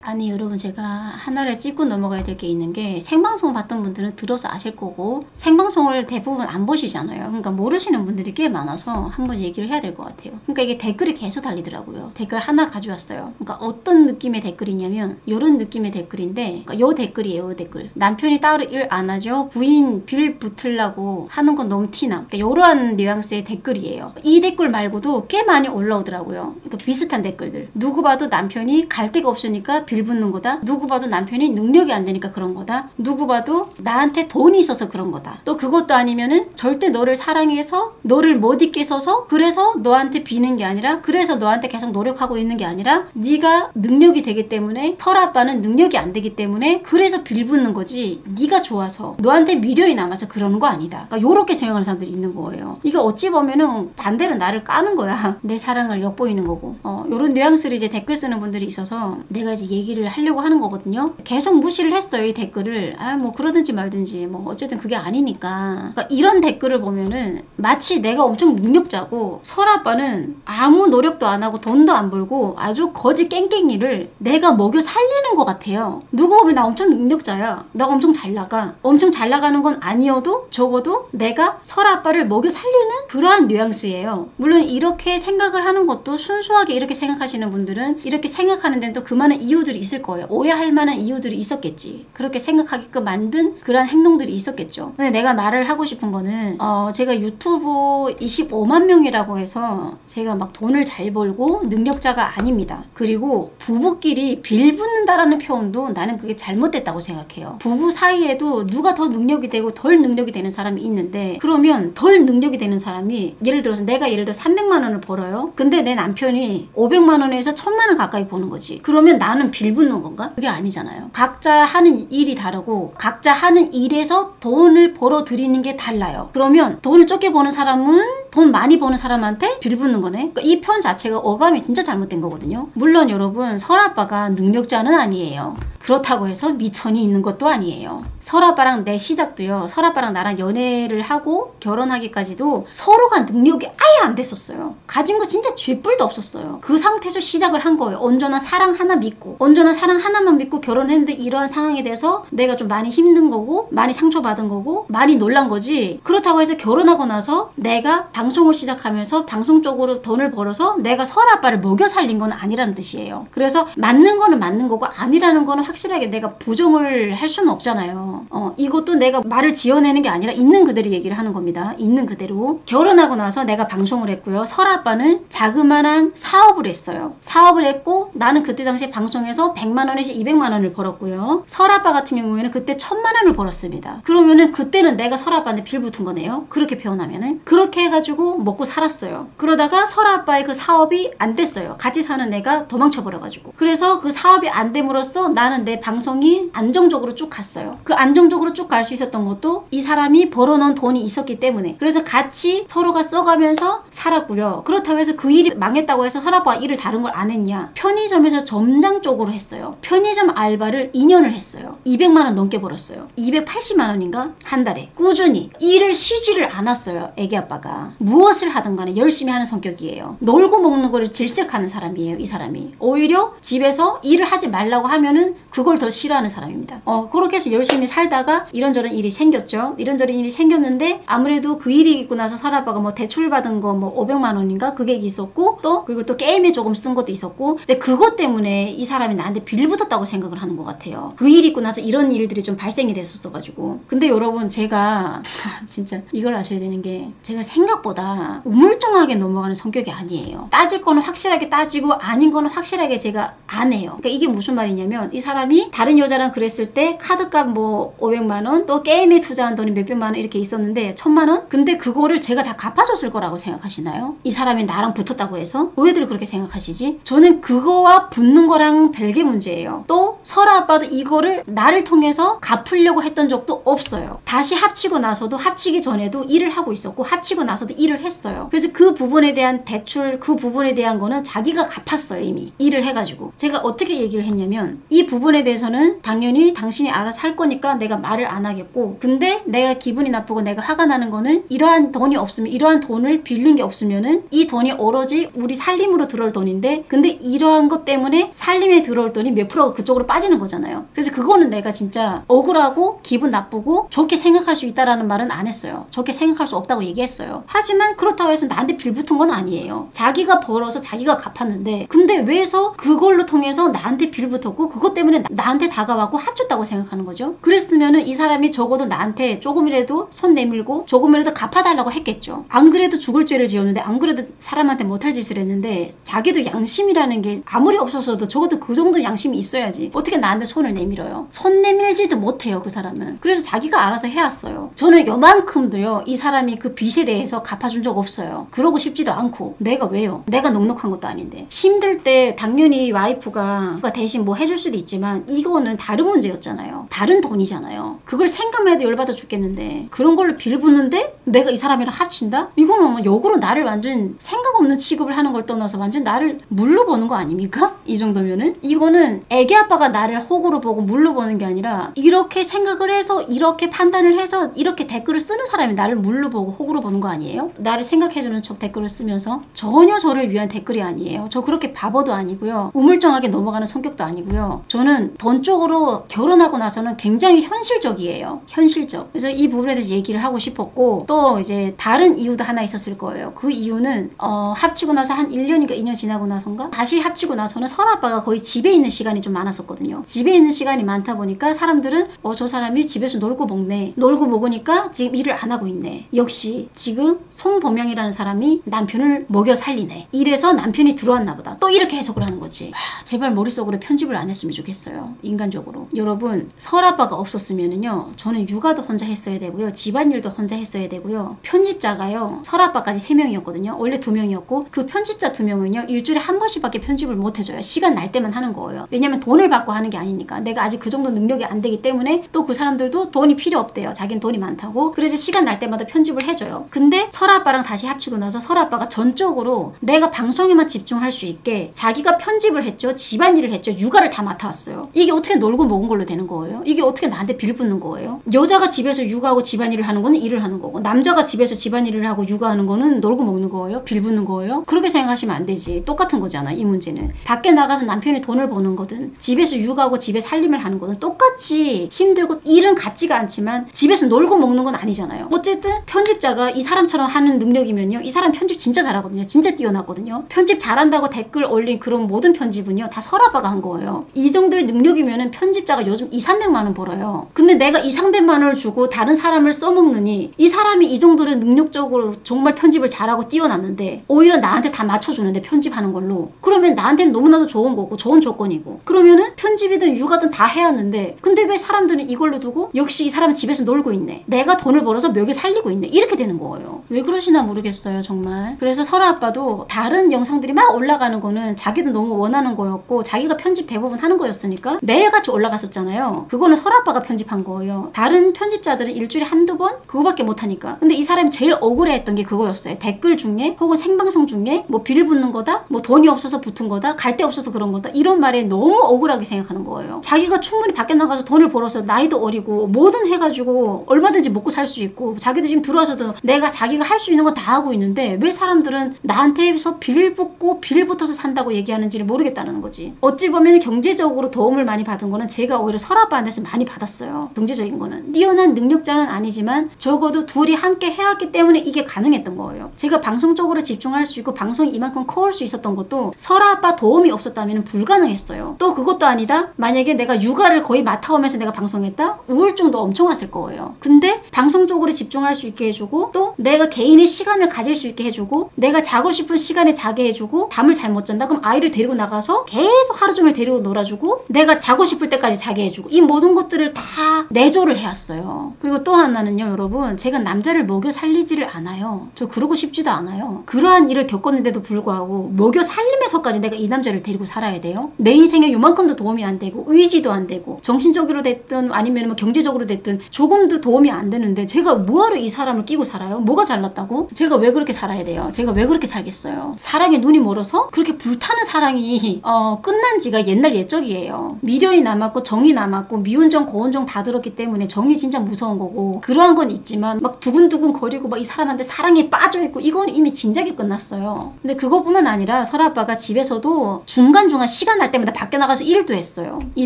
아니 여러분, 제가 하나를 짚고 넘어가야 될 게 있는 게, 생방송 봤던 분들은 들어서 아실 거고 생방송을 대부분 안 보시잖아요. 그러니까 모르시는 분들이 꽤 많아서 한번 얘기를 해야 될 것 같아요. 그러니까 이게 댓글이 계속 달리더라고요. 댓글 하나 가져왔어요. 그러니까 어떤 느낌의 댓글이냐면 이런 느낌의 댓글인데, 그러니까 요 댓글이에요. 요 댓글. 남편이 따로 일 안 하죠? 부인 빌 붙으려고 하는 건 너무 티나. 그러니까 요러한 뉘앙스의 댓글이에요. 이 댓글 말고도 꽤 많이 올라오더라고요. 그러니까 비슷한 댓글들. 누구 봐도 남편이 갈 데가 없으니까 빌 붙는 거다. 누구 봐도 남편이 능력이 안 되니까 그런 거다. 누구 봐도 나한테 돈이 있어서 그런 거다. 또 그것도 아니면은 절대 너를 사랑해서 너를 못 잊게 써서 그래서 너한테 비는 게 아니라, 그래서 너한테 계속 노력하고 있는 게 아니라, 네가 능력이 되기 때문에, 설아빠는 능력이 안 되기 때문에 그래서 빌붙는 거지, 네가 좋아서 너한테 미련이 남아서 그러는 거 아니다. 그러니까 요렇게 생각하는 사람들이 있는 거예요. 이거 어찌 보면은 반대로 나를 까는 거야. 내 사랑을 엿보이는 거고. 요런 뉘앙스를 이제 댓글 쓰는 분들이 있어서 내가 이제 얘기를 하려고 하는 거거든요. 계속 무시를 했어요, 이 댓글을. 뭐 그러든지 말든지 뭐 어쨌든 그게 아니니까. 그러니까 이런 댓글을 보면은 마치 내가 엄청 능력자고 설아빠는 아무 노력도 안 하고 돈도 안 벌고 아주 거지 깽깽이를 내가 먹여 살리는 것 같아요. 누구 보면 나 엄청 능력자야, 나 엄청 잘 나가. 엄청 잘 나가는 건 아니어도 적어도 내가 설아빠를 먹여 살리는 그러한 뉘앙스예요. 물론 이렇게 생각을 하는 것도, 순수하게 이렇게 생각하시는 분들은 이렇게 생각하는 데는 또 그만한 이유들이 있을 거예요. 오해할 만한 이유들이 있었겠지. 그렇게 생각하게끔 만든 그러한 행동들이 있었겠죠. 근데 내가 말을 하고 싶은 거는 제가 유튜브 25만 명이라고 해서 제가 막 돈을 잘 벌고 능력자가 아닙니다. 그리고 부부끼리 빌붙는다라는 표현도 나는 그게 잘못됐다고 생각해요. 부부 사이에도 누가 더 능력이 되고 덜 능력이 되는 사람이 있는데, 그러면 덜 능력이 되는 사람이, 예를 들어서 내가 300만 원을 벌어요. 근데 내 남편이 500만 원에서 1000만 원 가까이 버는 거지. 그러면 나는 빌붙는 건가? 그게 아니잖아요. 각자 하는 일이 다르고 각자 하는 일에서 돈을 벌어 들이는 게 달라요. 그러면 돈을 적게 버는 사람은 돈 많이 버는 사람한테 빌붙는 거네. 그러니까 이 표현 자체가 어감이 진짜 잘못된 거거든요. 물론 여러분, 설아빠가 능력자는 아니에요. 그렇다고 해서 미천이 있는 것도 아니에요. 설아빠랑 내 시작도요, 설아빠랑 나랑 연애를 하고 결혼하기까지도 서로가 능력이 아예 안 됐었어요. 가진 거 진짜 쥐뿔도 없었어요. 그 상태에서 시작을 한 거예요. 온전한 사랑 하나 믿고, 온전한 사랑 하나만 믿고 결혼했는데 이러한 상황에 대해서 내가 좀 많이 힘든 거고 많이 상처받은 거고 많이 놀란 거지, 그렇다고 해서 결혼하고 나서 내가 방송을 시작하면서 방송 쪽으로 돈을 벌어서 내가 설아빠를 먹여 살린 건 아니라는 뜻이에요. 그래서 맞는 거는 맞는 거고 아니라는 거는 확실하게 내가 부정을 할 수는 없잖아요. 이것도 내가 말을 지어내는 게 아니라 있는 그대로 얘기를 하는 겁니다. 있는 그대로. 결혼하고 나서 내가 방송을 했고요. 설아빠는 자그마한 사업을 했어요. 사업을 했고 나는 그때 당시에 방송에서 100만 원에서 200만 원을 벌었고요. 설아빠 같은 경우에는 그때 1000만 원을 벌었습니다. 그러면은 그때는 내가 설아빠한테 빌붙은 거네요. 그렇게 표현하면은. 그렇게 해가지고 먹고 살았어요. 그러다가 설아빠의 그 사업이 안 됐어요. 같이 사는 애가 도망쳐버려가지고. 그래서 그 사업이 안 됨으로써 나는 내 방송이 안정적으로 쭉 갔어요. 그 안정적으로 쭉 갈 수 있었던 것도 이 사람이 벌어놓은 돈이 있었기 때문에. 그래서 같이 서로가 써가면서 살았고요. 그렇다고 해서 그 일이 망했다고 해서 설아빠가 일을 다른 걸 안 했냐? 편의점에서 점장 쪽으로 했어요. 편의점 알바를 2년을 했어요. 200만 원 넘게 벌었어요. 280만 원인가? 한 달에. 꾸준히. 일을 쉬지를 않았어요. 애기 아빠가. 무엇을 하든 간에 열심히 하는 성격이에요. 놀고 먹는 거를 질색하는 사람이에요. 이 사람이. 오히려 집에서 일을 하지 말라고 하면은 그걸 더 싫어하는 사람입니다. 그렇게 해서 열심히 살다가 이런저런 일이 생겼죠. 이런저런 일이 생겼는데 아무래도 그 일이 있고 나서 설아빠가 뭐 대출 받은 거 뭐 500만 원인가 그게 있었고, 그리고 또 게임에 조금 쓴 것도 있었고, 이제 그것 때문에 이 사람이 나한테 빌붙었다고 생각을 하는 것 같아요. 그 일이 있고 나서 이런 일들이 좀 발생이 됐었어가지고. 근데 여러분, 제가 진짜 이걸 아셔야 되는 게, 제가 생각보다 우물쭈하게 넘어가는 성격이 아니에요. 따질 거는 확실하게 따지고 아닌 거는 확실하게 제가 안 해요. 그러니까 이게 무슨 말이냐면, 이 사람이 다른 여자랑 그랬을 때 카드값 뭐 500만 원, 또 게임에 투자한 돈이 몇백만 원 이렇게 있었는데 1000만 원? 근데 그거를 제가 다 갚아줬을 거라고 생각하시나요? 이 사람이 나랑 붙었다고 해서? 왜들 그렇게 생각하시지? 저는 그거와 붙는 거랑 별개 문제예요. 또 설아 아빠도 이거를 나를 통해서 갚으려고 했던 적도 없어요. 다시 합치고 나서도 합치기 전에도 일을 하고 있었고 합치고 나서도 일을 했어요. 그래서 그 부분에 대한 대출, 그 부분에 대한 거는 자기가 갚았어요. 이미 일을 해가지고. 제가 어떻게 얘기를 했냐면 이 부분에 대해서는 당연히 당신이 알아서 할 거니까 내가 말을 안 하겠고, 근데 내가 기분이 나쁘고 내가 화가 나는 거는 이러한 돈이 없으면, 이러한 돈을 빌린 게 없으면은 이 돈이 오로지 우리 살림으로 들어올 돈인데, 근데 이러한 것 때문에 살림에 들어올 돈이 몇 프로가 그쪽으로 빠지는 거잖아요. 그래서 그거는 내가 진짜 억울하고 기분 나쁘고 좋게 생각할 수 있다라는 말은 안 했어요. 좋게 생각할 수 없다고 얘기했어요. 하지만 그렇다고 해서 나한테 빌붙은 건 아니에요. 자기가 벌어서 자기가 갚았는데, 근데 왜서 그걸로 통해서 나한테 빌붙었고 그것 때문에 나한테 다가왔고 합쳤다고 생각하는 거죠. 그랬으면은 이 사람이 적어도 나한테 조금이라도 손 내밀고 조금이라도 갚아달라고 했겠죠. 안 그래도 죽을 죄를 지었는데, 안 그래도 사람한테 못할 짓을 했는데, 자기도 양심이라는 게 아무리 없었어도 적어도 그 정도 양심이 있어야지 어떻게 나한테 손을 내밀어요. 손 내밀지도 못해요, 그 사람은. 그래서 자기가 알아서 해왔어요. 저는 요만큼도요 이 사람이 그 빚에 대해서 갚아준 적 없어요. 그러고 싶지도 않고. 내가 왜요? 내가 넉넉한 것도 아닌데. 힘들 때 당연히 와이프가 대신 뭐 해줄 수도 있지만 이거는 다른 문제였잖아요. 다른 돈이잖아요. 그걸 생각만 해도 열받아 죽겠는데 그런 걸로 빌붙는데 내가 이 사람이랑 합친다? 이거는 뭐 역으로 나를 완전 생각 없는 취급을 하는 걸 떠나서 완전 나를 물로 보는 거 아닙니까? 이 정도면은? 이거는 애기 아빠가 나를 호구로 보고 물로 보는 게 아니라 이렇게 생각을 해서 이렇게 판단을 해서 이렇게 댓글을 쓰는 사람이 나를 물로 보고 호구로 보는 거 아니에요? 나를 생각해주는 척 댓글을 쓰면서 전혀 저를 위한 댓글이 아니에요. 저 그렇게 바보도 아니고요. 우물정하게 넘어가는 성격도 아니고요. 저는 돈 쪽으로 결혼하고 나서는 굉장히 현실적이에요. 현실적. 그래서 이 부분에 대해서 얘기를 하고 싶었고, 또 이제 다른 이유도 하나 있었을 거예요. 그 이유는 합치고 나서 한 1년인가 2년 지나고 나선가 다시 합치고 나서는 설아빠가 거의 집에 있는 시간이 좀 많았었거든요. 집에 있는 시간이 많다 보니까 사람들은 저 사람이 집에서 놀고 먹네. 놀고 먹으니까 지금 일을 안 하고 있네. 역시 지금 송범영이라는 사람이 남편을 먹여 살리네. 이래서 남편이 들어왔나 보다. 또 이렇게 해석을 하는 거지. 제발 머릿속으로 편집을 안 했으면 좋겠어요. 인간적으로. 여러분, 설아빠가 없었으면은요, 저는 육아도 혼자 했어야 되고요, 집안일도 혼자 했어야 되고요, 편집자가요 설아빠까지 3명이었거든요. 원래 2명이었고 그 편집자 2명은요 일주일에 한 번씩밖에 편집을 못 해줘요. 시간 날 때만 하는 거예요. 왜냐면 돈을 받고 하는 게 아니니까. 내가 아직 그 정도 능력이 안 되기 때문에. 또 그 사람들도 돈이 필요 없대요. 자기는 돈이 많다고. 그래서 시간 날 때마다 편집을 해줘요. 근데 설아빠랑 다시 합치고 나서 설아빠가 전적으로 내가 방송에만 집중할 수 있게 자기가 편집을 했죠, 집안일을 했죠, 육아를 다 맡아왔어요. 이게 어떻게 놀고 먹은 걸로 되는 거예요? 이게 어떻게 나한테 빌붙는 거예요? 여자가 집에서 육아하고 집안일을 하는 거는 일을 하는 거고, 남자가 집에서 집안일을 하고 육아하는 거는 놀고 먹는 거예요? 빌붙는 거예요? 그렇게 생각하시면 안 되지. 똑같은 거잖아, 이 문제는. 밖에 나가서 남편이 돈을 버는 거든 집에서 육아하고 집에 살림을 하는 거든 똑같이 힘들고 일은 같지가 않지만 집에서 놀고 먹는 건 아니잖아요. 어쨌든 편집자가 이 사람처럼 하는 능력이면요, 이 사람 편집 진짜 잘하거든요. 진짜 뛰어났거든요. 편집 잘한다고 댓글 올린 그런 모든 편집은요 다 설아빠가 한 거예요. 이 정도의 능력이면은 편집자가 요즘 200~300만 원 벌어요. 근데 내가 200~300만 원을 주고 다른 사람을 써먹느니 이 사람이 이 정도로 능력적으로 정말 편집을 잘하고 뛰어났는데 오히려 나한테 다 맞춰주는데, 편집하는 걸로. 그러면 나한테는 너무나도 좋은 거고 좋은 조건이고, 그러면은 편집이든 육아든 다 해왔는데 근데 왜 사람들은 이걸로 두고 역시 이 사람은 집에서 놀고 있네, 내가 돈을 벌어서 먹여 살리고 있네, 이렇게 되는 거예요. 왜 그러시나 모르겠어요, 정말. 그래서 설아 아빠도 다른 영상들이 막 올라가는 거는 자기도 너무 원하는 거였고 자기가 편집 대부분 하는 거였으니까 매일같이 올라갔었잖아요. 그거는 설아 아빠가 편집한 거예요. 다른 편집자들은 일주일에 한두 번? 그거밖에 못하니까. 근데 이 사람이 제일 억울해했던 게 그거였어요. 댓글 중에 혹은 생방송 중에 뭐 빌붙는 거다, 뭐 돈이 없어서 붙은 거다, 갈 데 없어서 그런 거다, 이런 말에 너무 억울하게 생각하는 거예요. 자기가 충분히 밖에 나가서 돈을 벌어서 나이도 어리고 뭐든 해가지고 얼마든지 먹고 살 수 있고, 자기도 지금 들어와서도 내가 자기가 할 수 있는 거 다 하고 있는데 왜 사람들은 나한테서 빌붙고 빌붙어서 산다고 얘기하는지를 모르겠다는 거지. 어찌 보면 경제적으로 도움을 많이 받은 거는 제가 오히려 설아빠한테서 많이 받았어요. 경제적인 거는. 뛰어난 능력자는 아니지만 적어도 둘이 함께 해왔기 때문에 이게 가능했던 거예요. 제가 방송 쪽으로 집중할 수 있고 방송이 이만큼 커올 수 있었던 것도 설아빠 도움이 없었다면 불가능했어요. 또 그것도 아니다, 만약에 내가 육아를 거의 맡아오면서 내가 방송했다? 우울증도 엄청 왔을 거예요. 근데 방송 쪽으로 집중할 수 있게 해주고, 또 내가 개인의 시간을 가질 수 있게 해주고, 내가 자고 싶은 시간에 자게 해주고, 잠을 잘 못 잔다? 그럼 아이를 데리고 나가서 계속 하루 종일 데리고 놀아주고, 내가 자고 싶을 때까지 자게 해주고, 이 모든 것들을 다 내조를 해왔어요. 그리고 또 하나는요, 여러분, 제가 남자를 먹여 살리지를 않아요. 저 그러고 싶지도 않아요. 그러한 일을 겪었는데도 불구하고 먹여 살리면서까지 내가 이 남자를 데리고 살아야 돼요? 내 인생에 요만큼도 도움이 도움이 안 되고 의지도 안 되고 정신적으로 됐든 아니면 뭐 경제적으로 됐든 조금도 도움이 안 되는데 제가 뭐하러 이 사람을 끼고 살아요? 뭐가 잘났다고? 제가 왜 그렇게 살아야 돼요? 제가 왜 그렇게 살겠어요? 사랑에 눈이 멀어서 그렇게 불타는 사랑이 끝난 지가 옛날 옛적이에요. 미련이 남았고 정이 남았고 미운정 고운정 다 들었기 때문에 정이 진짜 무서운 거고 그러한 건 있지만 막 두근두근 거리고 막 이 사람한테 사랑에 빠져있고 이건 이미 진작에 끝났어요. 근데 그것뿐만 아니라 설아 아빠가 집에서도 중간중간 시간 날 때마다 밖에 나가서 일도 했어요. 이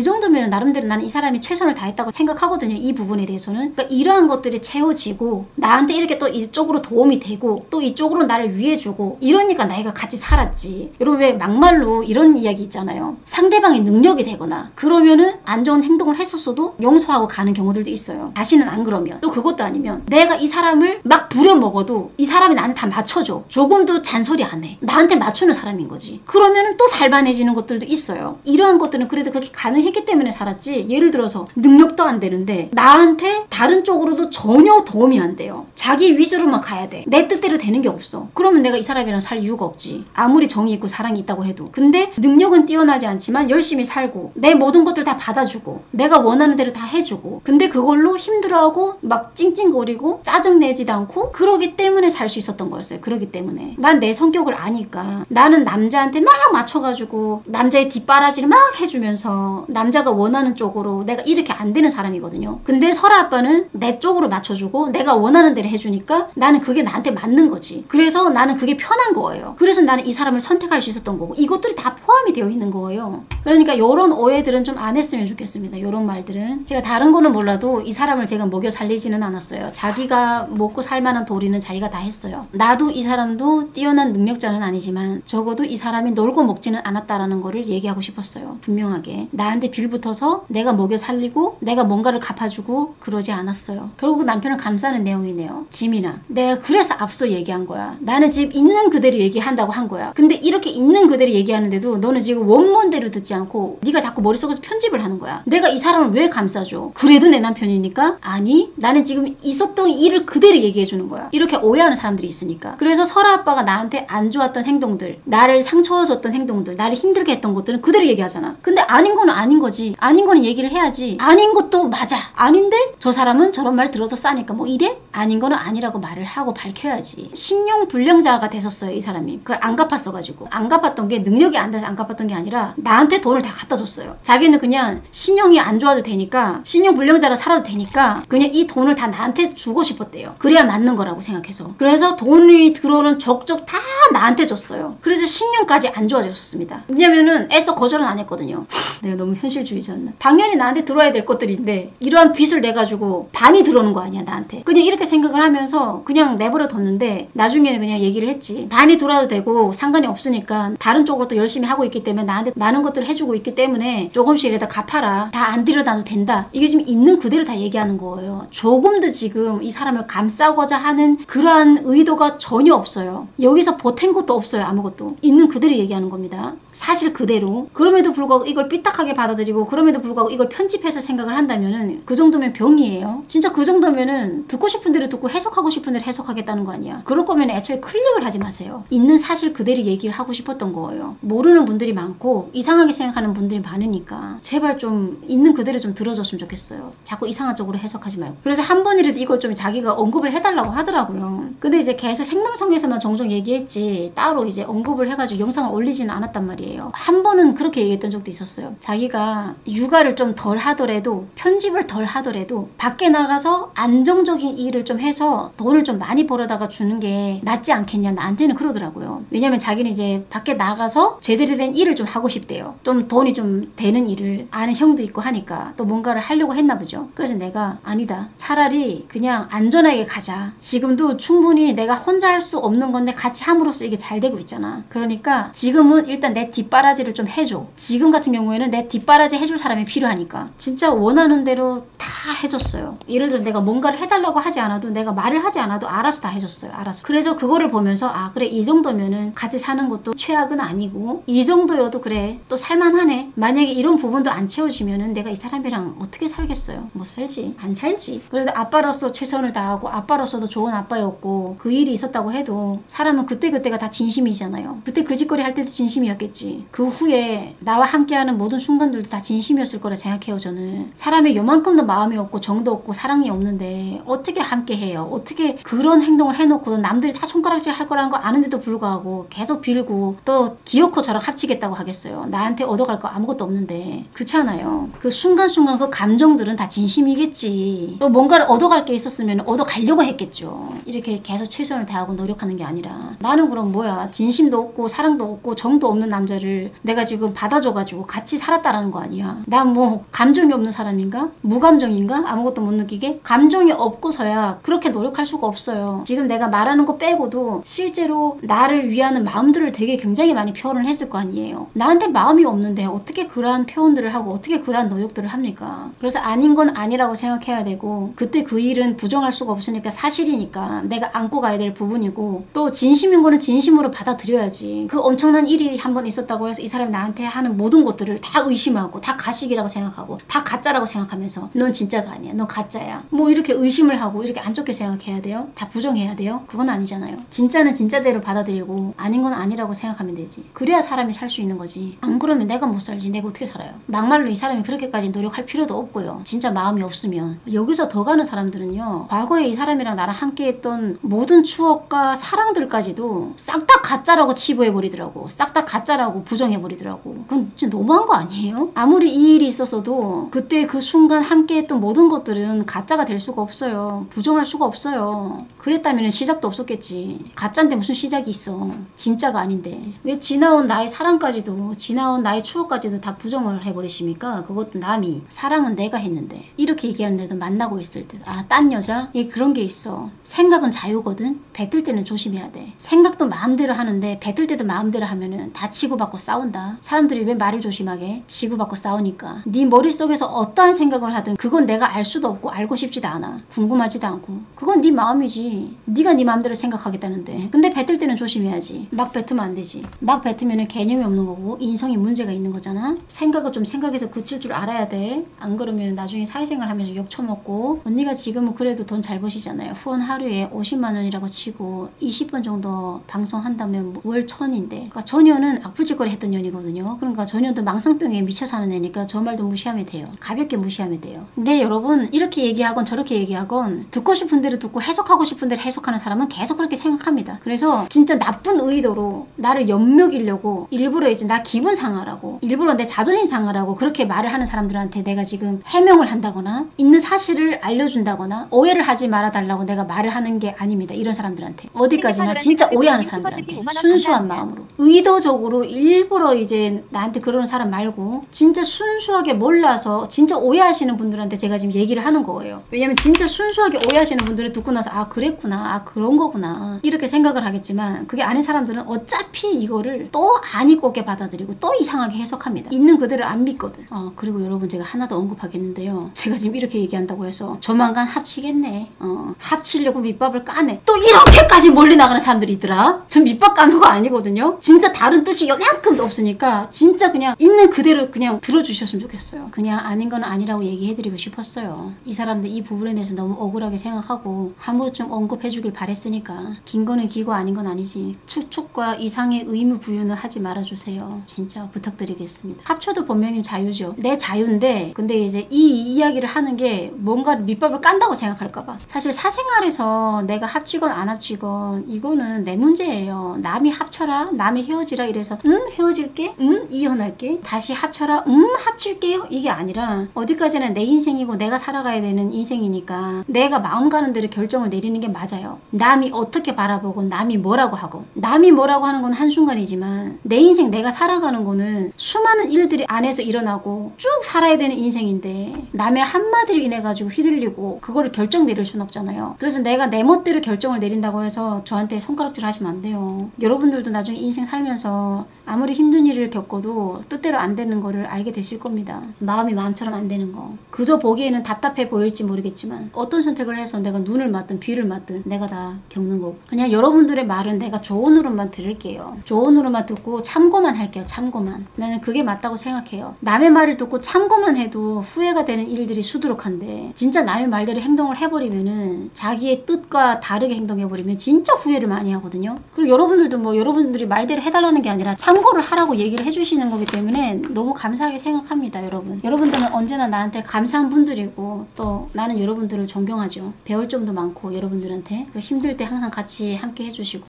정도면 나름대로 나는 이 사람이 최선을 다했다고 생각하거든요. 이 부분에 대해서는. 그러니까 이러한 것들이 채워지고 나한테 이렇게 또 이쪽으로 도움이 되고 또 이쪽으로 나를 위해주고 이러니까 내가 같이 살았지. 여러분 왜 막말로 이런 이야기 있잖아요. 상대방이 능력이 되거나 그러면은 안 좋은 행동을 했었어도 용서하고 가는 경우들도 있어요. 다시는 안 그러면. 또 그것도 아니면 내가 이 사람을 막 부려먹어도 이 사람이 나한테 다 맞춰줘. 조금도 잔소리 안 해. 나한테 맞추는 사람인 거지. 그러면은 또 살만해지는 것들도 있어요. 이러한 것들은 그래도 그렇게 가능했기 때문에 살았지. 예를 들어서 능력도 안 되는데 나한테 다른 쪽으로도 전혀 도움이 안 돼요. 자기 위주로만 가야 돼. 내 뜻대로 되는 게 없어. 그러면 내가 이 사람이랑 살 이유가 없지. 아무리 정이 있고 사랑이 있다고 해도. 근데 능력은 뛰어나지 않지만 열심히 살고 내 모든 것들 다 받아주고 내가 원하는 대로 다 해주고 근데 그걸로 힘들어하고 막 찡찡거리고 짜증내지도 않고 그러기 때문에 살 수 있었던 거였어요. 그러기 때문에 난 내 성격을 아니까 나는 남자한테 막 맞춰가지고 남자의 뒷바라지를 막 해주면서 남자가 원하는 쪽으로 내가 이렇게 안 되는 사람이거든요. 근데 설아 아빠는 내 쪽으로 맞춰주고 내가 원하는 대로 해주니까 나는 그게 나한테 맞는 거지. 그래서 나는 그게 편한 거예요. 그래서 나는 이 사람을 선택할 수 있었던 거고 이것들이 다 포함이 되어 있는 거예요. 그러니까 이런 오해들은 좀 안 했으면 좋겠습니다. 이런 말들은. 제가 다른 거는 몰라도 이 사람을 제가 먹여 살리지는 않았어요. 자기가 먹고 살만한 도리는 자기가 다 했어요. 나도 이 사람도 뛰어난 능력자는 아니지만 적어도 이 사람이 놀고 먹지는 않았다라는 거를 얘기하고 싶었어요. 분명하게. 나한테 빌붙어서 내가 먹여 살리고 내가 뭔가를 갚아주고 그러지 않았어요. 결국 남편을 감싸는 내용이네요. 지민아, 내가 그래서 앞서 얘기한 거야. 나는 지금 있는 그대로 얘기한다고 한 거야. 근데 이렇게 있는 그대로 얘기하는데도 너는 지금 원본대로 듣지 않고 네가 자꾸 머릿속에서 편집을 하는 거야. 내가 이 사람을 왜 감싸줘? 그래도 내 남편이니까? 아니, 나는 지금 있었던 일을 그대로 얘기해 주는 거야. 이렇게 오해하는 사람들이 있으니까. 그래서 설아 아빠가 나한테 안 좋았던 행동들, 나를 상처줬던 행동들, 나를 힘들게 했던 것들은 그대로 얘기하잖아. 근데 아닌 거는 아닌 거지. 아닌 거는 얘기를 해야지. 아닌 것도 맞아. 아닌데 저 사람은 저런 말 들어도 싸니까 뭐 이래? 아닌 거는 아니라고 말을 하고 밝혀야지. 신용 불량자가 됐었어요. 이 사람이. 그걸 안 갚았어가지고. 안 갚았던 게 능력이 안 돼서 안 갚았던 게 아니라 나한테 돈을 다 갖다 줬어요. 자기는 그냥 신용이 안 좋아도 되니까 신용 불량자라 살아도 되니까 그냥 이 돈을 다 나한테 주고 싶었대요. 그래야 맞는 거라고 생각해서. 그래서 돈이 들어오는 족족 다 나한테 줬어요. 그래서 신용까지 안 좋아졌습니다. 왜냐면은 애써 거절은 안 했거든요. 내가 너무 현실주의자였나? 당연히 나한테 들어와야 될 것들인데 이러한 빚을 내가지고 반이 들어오는 거 아니야 나한테. 그냥 이렇게 생각을 하면서 그냥 내버려 뒀는데 나중에는 그냥 얘기를 했지. 반이 들어와도 되고 상관이 없으니까 다른 쪽으로 또 열심히 하고 있기 때문에 나한테 많은 것들을 해주고 있기 때문에 조금씩 이래다 갚아라. 다 안 들여다도 된다. 이게 지금 있는 그대로 다 얘기하는 거예요. 조금도 지금 이 사람을 감싸고자 하는 그러한 의도가 전혀 없어요. 여기서 보탠 것도 없어요. 아무것도. 있는 그대로 얘기하는 겁니다. 사실 그대로. 그럼에도 불구하고 이걸 삐딱하게 받아들이고 그럼에도 불구하고 이걸 편집해서 생각을 한다면은 그 정도면 병이에요. 진짜 그 정도면은 듣고 싶은 대로 듣고 해석하고 싶은 대로 해석하겠다는 거 아니야. 그럴 거면 애초에 클릭을 하지 마세요. 있는 사실 그대로 얘기를 하고 싶었던 거예요. 모르는 분들이 많고 이상하게 생각하는 분들이 많으니까 제발 좀 있는 그대로 좀 들어줬으면 좋겠어요. 자꾸 이상한 쪽으로 해석하지 말고. 그래서 한 번이라도 이걸 좀 자기가 언급을 해달라고 하더라고요. 근데 이제 계속 생방송에서만 종종 얘기했지 따로 이제 언급을 해가지고 영상을 올리지는 않았단 말이에요. 한 번은 그렇게 얘기했던 적도 있었어요. 자기가 육아를 좀 덜 하더라도 편집을 덜 하더라도 밖에 나가서 안정적인 일을 좀 해서 돈을 좀 많이 벌어다가 주는 게 낫지 않겠냐 나한테는 그러더라고요. 왜냐면 자기는 이제 밖에 나가서 제대로 된 일을 좀 하고 싶대요. 좀 돈이 좀 되는 일을 아는 형도 있고 하니까 또 뭔가를 하려고 했나 보죠. 그래서 내가 아니다. 차라리 그냥 안전하게 가자. 지금도 충분히 내가 혼자 할 수 없는 건데 같이 함으로써 이게 잘 되고 있잖아. 그러니까 지금은 일단 내 뒷바라지를 좀 해줘. 지금 같은 경우에는 내 뒷바라지 해줄 사람이 필요하니까 진짜 원하는 대로 다 다 해줬어요. 예를 들어 내가 뭔가를 해달라고 하지 않아도 내가 말을 하지 않아도 알아서 다 해줬어요. 알아서. 그래서 그거를 보면서 아 그래 이 정도면은 같이 사는 것도 최악은 아니고 이 정도여도 그래 또 살만하네. 만약에 이런 부분도 안 채워지면은 내가 이 사람이랑 어떻게 살겠어요? 못 살지. 안 살지. 그래도 아빠로서 최선을 다하고 아빠로서도 좋은 아빠였고 그 일이 있었다고 해도 사람은 그때그때가 다 진심이잖아요. 그때 그 짓거리 할 때도 진심이었겠지. 그 후에 나와 함께하는 모든 순간들도 다 진심이었을 거라 생각해요. 저는 사람이 요만큼도 마음이 없고 정도 없고 사랑이 없는데 어떻게 함께해요? 어떻게 그런 행동을 해놓고도 남들이 다 손가락질 할 거라는 거 아는데도 불구하고 계속 빌고 또 기어코 저랑 합치겠다고 하겠어요. 나한테 얻어갈 거 아무것도 없는데. 그렇잖아요. 그 순간순간 그 감정들은 다 진심이겠지. 또 뭔가를 얻어갈 게 있었으면 얻어가려고 했겠죠. 이렇게 계속 최선을 다하고 노력하는 게 아니라 나는 그럼 뭐야 진심도 없고 사랑도 없고 정도 없는 남자를 내가 지금 받아줘가지고 같이 살았다라는 거 아니야. 난 뭐 감정이 없는 사람인가? 무감정인가? 아무것도 못 느끼게? 감정이 없고서야 그렇게 노력할 수가 없어요. 지금 내가 말하는 거 빼고도 실제로 나를 위하는 마음들을 되게 굉장히 많이 표현을 했을 거 아니에요. 나한테 마음이 없는데 어떻게 그러한 표현들을 하고 어떻게 그러한 노력들을 합니까? 그래서 아닌 건 아니라고 생각해야 되고 그때 그 일은 부정할 수가 없으니까 사실이니까 내가 안고 가야 될 부분이고 또 진심인 거는 진심으로 받아들여야지. 그 엄청난 일이 한번 있었다고 해서 이 사람이 나한테 하는 모든 것들을 다 의심하고 다 가식이라고 생각하고 다 가짜라고 생각하면서 넌 진짜가 아니야. 넌 가짜야. 뭐 이렇게 의심을 하고 이렇게 안 좋게 생각해야 돼요? 다 부정해야 돼요? 그건 아니잖아요. 진짜는 진짜대로 받아들이고 아닌 건 아니라고 생각하면 되지. 그래야 사람이 살 수 있는 거지. 안 그러면 내가 못 살지. 내가 어떻게 살아요? 막말로 이 사람이 그렇게까지 노력할 필요도 없고요. 진짜 마음이 없으면. 여기서 더 가는 사람들은요. 과거에 이 사람이랑 나랑 함께했던 모든 추억과 사랑들까지도 싹 다 가짜라고 치부해버리더라고. 싹 다 가짜라고 부정해버리더라고. 그건 진짜 너무한 거 아니에요? 아무리 이 일이 있었어도 그때 그 순간 함께했던 모든 것들은 가짜가 될 수가 없어요. 부정할 수가 없어요. 그랬다면 시작도 없었겠지. 가짜인데 무슨 시작이 있어. 진짜가 아닌데. 왜 지나온 나의 사랑까지도 지나온 나의 추억까지도 다 부정을 해버리십니까? 그것도 남이. 사랑은 내가 했는데. 이렇게 얘기하는데도 만나고 있을 때 아, 딴 여자? 얘 그런 게 있어. 생각은 자유거든? 뱉을 때는 조심해야 돼. 생각도 마음대로 하는데 뱉을 때도 마음대로 하면은 다 치고받고 싸운다. 사람들이 왜 말을 조심하게? 치고받고 싸우니까. 네 머릿속에서 어떠한 생각을 하든 그건 내가 알 수도 없고 알고 싶지도 않아. 궁금하지도 않고. 그건 네 마음이지. 네가 네 마음대로 생각하겠다는데. 근데 뱉을 때는 조심해야지. 막 뱉으면 안 되지. 막 뱉으면 개념이 없는 거고 인성에 문제가 있는 거잖아. 생각을 좀 생각해서 그칠 줄 알아야 돼. 안 그러면 나중에 사회생활 하면서 욕 처먹고. 언니가 지금은 그래도 돈 잘 버시잖아요. 후원 하루에 50만 원이라고 치고 20번 정도 방송한다면 월 1000인데 그러니까 전혀는 악플짓거리 했던 년이거든요. 그러니까 전혀도 망상병에 미쳐 사는 애니까 저 말도 무시하면 돼요. 가볍게 무시하면 돼요. 근데 여러분 이렇게 얘기하건 저렇게 얘기하건 듣고 싶은 대로 듣고 해석하고 싶은 대로 해석하는 사람은 계속 그렇게 생각합니다. 그래서 진짜 나쁜 의도로 나를 엿먹이려고 일부러 이제 나 기분 상하라고 일부러 내 자존심 상하라고 그렇게 말을 하는 사람들한테 내가 지금 해명을 한다거나 있는 사실을 알려준다거나 오해를 하지 말아달라고 내가 말을 하는 게 아닙니다. 이런 사람들한테 어디까지나 진짜 오해하는 사람들한테 순수한 마음으로 의도적으로 일부러 이제 나한테 그러는 사람 말고 진짜 순수하게 몰라서 진짜 오해하시는 분들한테 제가 지금 얘기를 하는 거예요. 왜냐면 진짜 순수하게 오해하시는 분들은 듣고 나서 아 그랬구나 아 그런 거구나 이렇게 생각을 하겠지만 그게 아닌 사람들은 어차피 이거를 또 안 있고 오게 받아들이고 또 이상하게 해석합니다. 있는 그대로 안 믿거든. 그리고 여러분 제가 하나 더 언급하겠는데요. 제가 지금 이렇게 얘기한다고 해서 조만간 합치겠네. 합치려고 밑밥을 까네. 또 이렇게까지 멀리 나가는 사람들이 있더라. 전 밑밥 까는 거 아니거든요. 진짜 다른 뜻이 요만큼도 없으니까 진짜 그냥 있는 그대로 그냥 들어주셨으면 좋겠어요. 그냥 아닌 건 아니라고 얘기해드리고 싶었어요. 이 사람들 이 부분에 대해서 너무 억울하게 생각하고 한 번쯤 언급해주길 바랬으니까 긴 거는 기고 아닌 건 아니지. 축축과 이상의 의무 부여는 하지 말아주세요. 진짜 부탁드리겠습니다. 합쳐도 본명님 자유죠. 내 자유인데 근데 이제 이 이야기를 하는 게 뭔가 밑밥을 깐다고 생각할까봐. 사실 사생활에서 내가 합치건 안 합치건 이거는 내 문제예요. 남이 합쳐라 남이 헤어지라 이래서 헤어질게 이혼할게 다시 합쳐라 합칠게요 이게 아니라 어디까지나 내 인생이고 내가 살아가야 되는 인생이니까 내가 마음 가는 대로 결정을 내리는 게 맞아요. 남이 어떻게 바라보고 남이 뭐라고 하고 남이 뭐라고 하는 건 한순간이지만 내 인생 내가 살아가는 거는 수많은 일들이 안에서 일어나고 쭉 살아야 되는 인생인데 남의 한마디로 인해 가지고 휘둘리고 그거를 결정 내릴 순 없잖아요. 그래서 내가 내 멋대로 결정을 내린다고 해서 저한테 손가락질 하시면 안 돼요. 여러분들도 나중에 인생 살면서 아무리 힘든 일을 겪어도 뜻대로 안 되는 거를 알게 되실 겁니다. 마음이 마음처럼 안 되는 거. 그저 보기에는 답답해 보일지 모르겠지만 어떤 선택을 해서 내가 눈을 맞든 귀를 맞든 내가 다 겪는 거고, 그냥 여러분들의 말은 내가 조언으로만 들을게요. 조언으로만 듣고 참고만 할게요. 참고만. 나는 그게 맞다고 생각해요. 남의 말을 듣고 참고만 해도 후회가 되는 일들이 수두룩한데, 진짜 남의 말대로 행동을 해버리면은, 자기의 뜻과 다르게 행동해버리면 진짜 후회를 많이 하거든요. 그리고 여러분들도 뭐 여러분들이 말대로 해달라는 게 아니라 참고를 하라고 얘기를 해주시는 거기 때문에 너무 감사하게 생각합니다. 여러분들은 언제나 나한테 감사한 분들이고, 또 나는 여러분들을 존경하죠. 배울 점도 많고, 여러분들한테 또 힘들 때 항상 같이 함께 해주시고.